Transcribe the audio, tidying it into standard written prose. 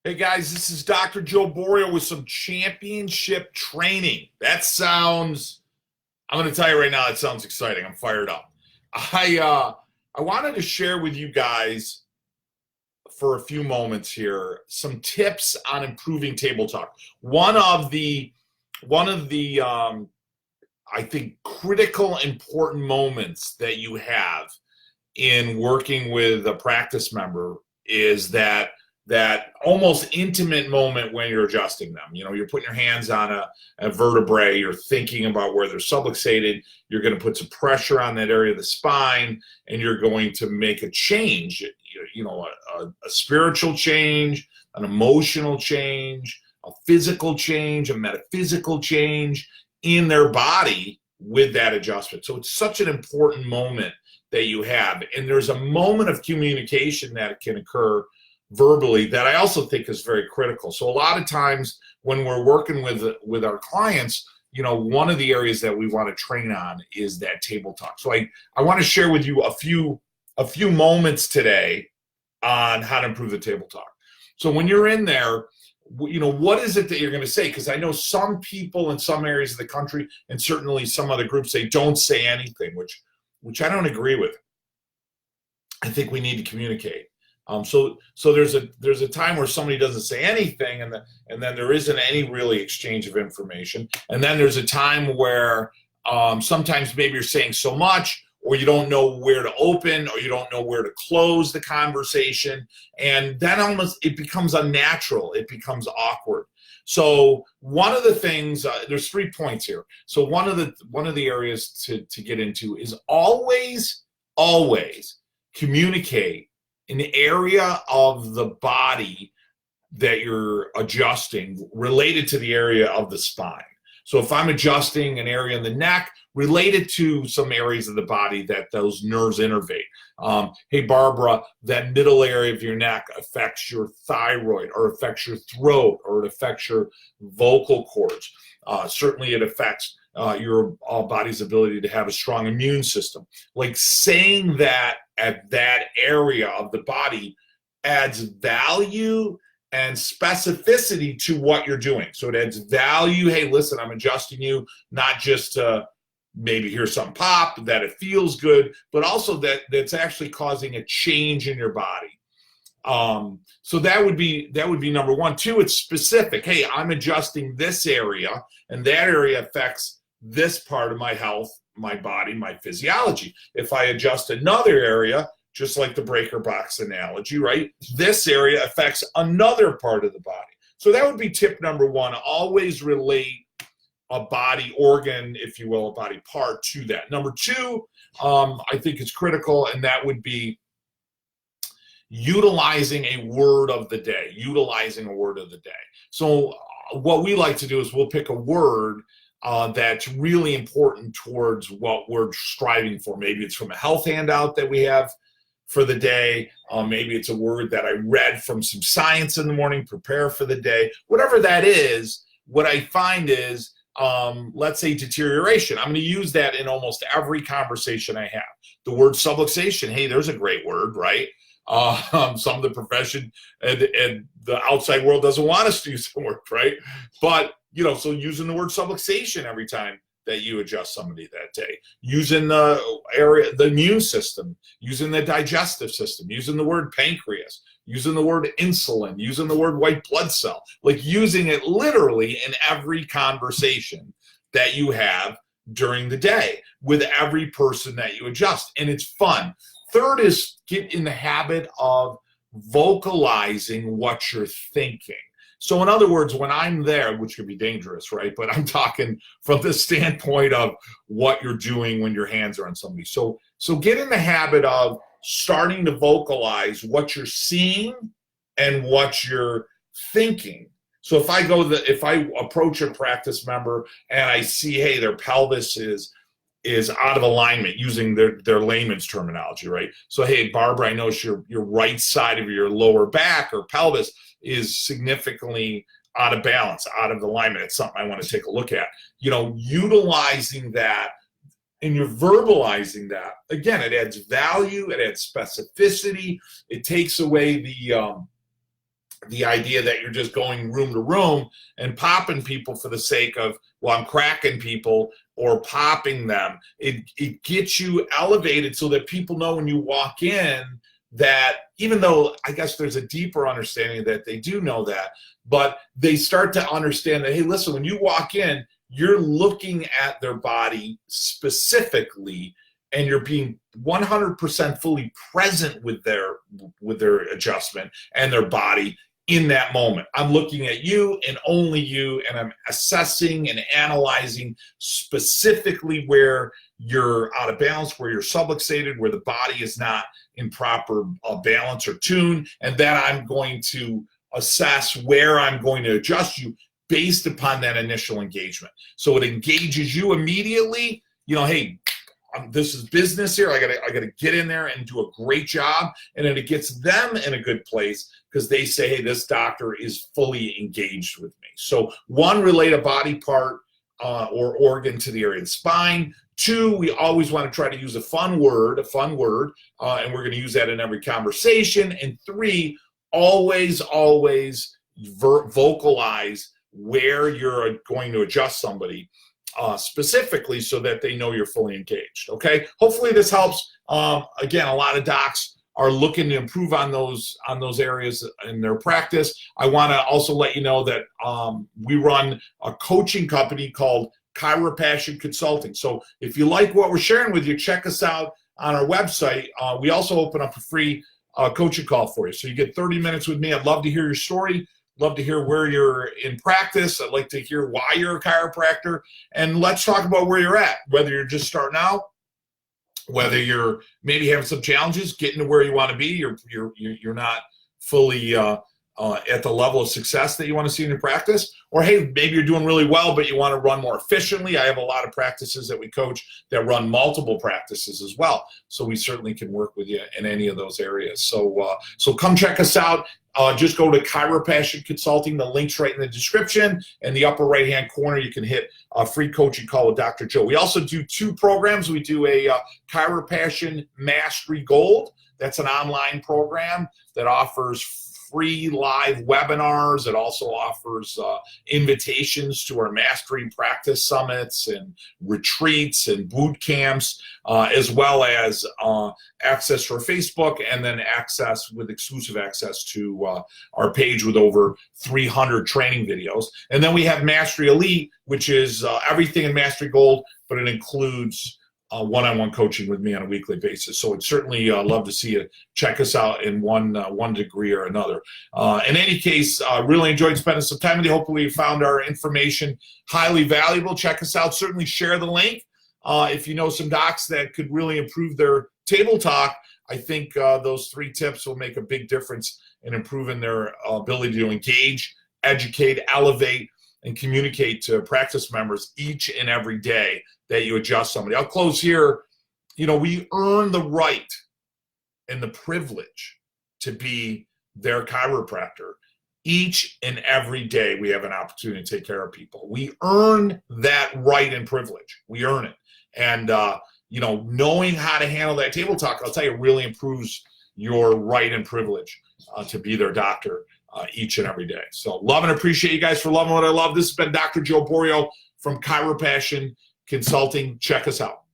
Hey guys, this is Dr. Joe Borio with some championship training. I'm going to tell you right now, that sounds exciting. I'm fired up. I wanted to share with you guys for a few moments here some tips on improving table talk. One of the I think critical important moments that you have in working with a practice member is that almost intimate moment when you're adjusting them. You know, you're putting your hands on a vertebrae, you're thinking about where they're subluxated, you're going to put some pressure on that area of the spine, and you're going to make a change, a spiritual change, an emotional change, a physical change, a metaphysical change in their body with that adjustment. So it's such an important moment that you have. And there's a moment of communication that can occur verbally that I also think is very critical. So a lot of times when we're working with our clients, one of the areas that we want to train on is that table talk. So I want to share with you a few moments today on how to improve the table talk. So when you're in there, what is it that you're going to say? Because I know some people in some areas of the country, and certainly some other groups, say don't say anything, which I don't agree with. I think we need to communicate. So there's a time where somebody doesn't say anything, and then there isn't any really exchange of information. And then there's a time where sometimes maybe you're saying so much, or you don't know where to open, or you don't know where to close the conversation, and then it becomes unnatural. It becomes awkward. So one of the things, there's 3 points here. So one of the areas to get into is always communicate an area of the body that you're adjusting related to the area of the spine. So if I'm adjusting an area in the neck related to some areas of the body that those nerves innervate. Hey, Barbara, that middle area of your neck affects your thyroid, or affects your throat, or it affects your vocal cords. Certainly it affects your body's ability to have a strong immune system. Like saying that at that area of the body adds value and specificity to what you're doing. So it adds value. Hey, listen, I'm adjusting you, not just to maybe hear something pop, that it feels good, but also that's actually causing a change in your body. So that would be number one. 2, it's specific. Hey, I'm adjusting this area, and that area affects this part of my health, my body, my physiology. If I adjust another area, just like the breaker box analogy, right? This area affects another part of the body. So that would be tip number 1. Always relate a body organ, if you will, a body part to that. Number 2, I think it's critical, and that would be utilizing a word of the day. So what we like to do is we'll pick a word that's really important towards what we're striving for. Maybe it's from a health handout that we have for the day. Maybe it's a word that I read from some science in the morning, prepare for the day. Whatever that is, what I find is, let's say deterioration. I'm going to use that in almost every conversation I have. The word subluxation, hey, there's a great word, right? Some of the profession and the outside world doesn't want us to use the word, right? But, so using the word subluxation every time that you adjust somebody that day, using the immune system, using the digestive system, using the word pancreas, using the word insulin, using the word white blood cell, like using it literally in every conversation that you have during the day with every person that you adjust. And it's fun. 3rd is get in the habit of vocalizing what you're thinking. So in other words, when I'm there, which could be dangerous, right? But I'm talking from the standpoint of what you're doing when your hands are on somebody. So get in the habit of starting to vocalize what you're seeing and what you're thinking. So if I approach a practice member and I see, hey, their pelvis is out of alignment, using their layman's terminology, right? So, hey, Barbara, I notice your right side of your lower back or pelvis is significantly out of balance, out of alignment. It's something I want to take a look at. Utilizing that and you're verbalizing that. Again, it adds value, it adds specificity, it takes away the idea that you're just going room to room and popping people for the sake of, well, I'm cracking people or popping them. It gets you elevated so that people know when you walk in that, even though I guess there's a deeper understanding that they do know that, but they start to understand that, hey, listen, when you walk in, you're looking at their body specifically, and you're being 100% fully present with their adjustment and their body in that moment. I'm looking at you and only you, and I'm assessing and analyzing specifically where you're out of balance, where you're subluxated, where the body is not in proper balance or tune, and then I'm going to assess where I'm going to adjust you based upon that initial engagement. So it engages you immediately, hey, this is business here. I gotta get in there and do a great job, and then it gets them in a good place because they say, hey, this doctor is fully engaged with me. So one, relate a body part or organ to the area of the spine. Two, we always want to try to use a fun word, and we're going to use that in every conversation. And three, always vocalize where you're going to adjust somebody specifically so that they know you're fully engaged. Okay, hopefully this helps. Again, a lot of docs are looking to improve on those areas in their practice. I want to also let you know that we run a coaching company called Chiropassion Consulting. So if you like what we're sharing with you, check us out on our website. We also open up a free coaching call for you. So you get 30 minutes with me. I'd love to hear your story. Love to hear where you're in practice. I'd like to hear why you're a chiropractor. And let's talk about where you're at, whether you're just starting out, whether you're maybe having some challenges getting to where you want to be, you're not fully at the level of success that you want to see in your practice, or hey, maybe you're doing really well, but you want to run more efficiently. I have a lot of practices that we coach that run multiple practices as well. So we certainly can work with you in any of those areas. So come check us out. Just go to Chiropassion Consulting. The link's right in the description. In the upper right-hand corner, you can hit a free coaching call with Dr. Joe. We also do two programs. We do a Chiropassion Mastery Gold. That's an online program that offers free live webinars. It also offers invitations to our mastery practice summits and retreats and boot camps, as well as access to our Facebook, and then exclusive access to our page with over 300 training videos. And then we have Mastery Elite, which is everything in Mastery Gold, but it includes one-on-one coaching with me on a weekly basis. So I'd certainly love to see you check us out in one degree or another. In any case, really enjoyed spending some time with you. Hopefully you found our information highly valuable. Check us out. Certainly share the link. If you know some docs that could really improve their table talk, I think those 3 tips will make a big difference in improving their ability to engage, educate, elevate, and communicate to practice members each and every day that you adjust somebody. I'll close here. We earn the right and the privilege to be their chiropractor. Each and every day we have an opportunity to take care of people. We earn that right and privilege. We earn it. And, knowing how to handle that table talk, I'll tell you, really improves your right and privilege to be their doctor each and every day. So love and appreciate you guys for loving what I love. This has been Dr. Joe Borio from Chiropassion Consulting. Check us out.